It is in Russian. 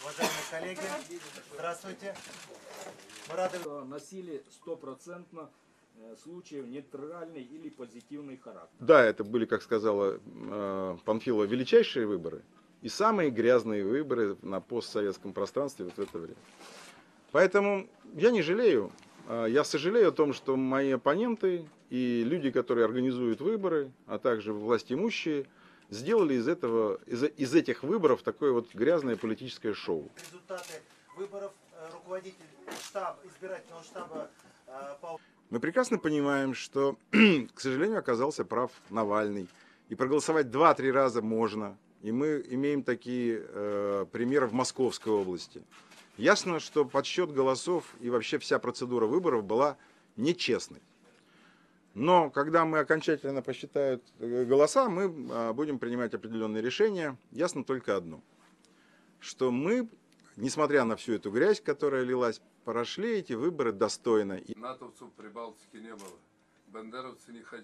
Уважаемые коллеги, здравствуйте. Мы рады... Носили 100% случаев нейтральный или позитивный характер. Да, это были, как сказала Панфилова, величайшие выборы и самые грязные выборы на постсоветском пространстве вот в это время. Поэтому я не жалею. Я сожалею о том, что мои оппоненты и люди, которые организуют выборы, а также властимущие, сделали из этих выборов такое вот грязное политическое шоу. Результаты выборов руководитель избирательного штаба... Мы прекрасно понимаем, что, к сожалению, оказался прав Навальный. И проголосовать 2-3 раза можно. И мы имеем такие примеры в Московской области. Ясно, что подсчет голосов и вообще вся процедура выборов была нечестной. Но когда мы окончательно посчитают голоса, мы будем принимать определенные решения. Ясно только одно, что мы, несмотря на всю эту грязь, которая лилась, прошли эти выборы достойно. Натовцев в Прибалтике не было. Бандеровцы не хотели.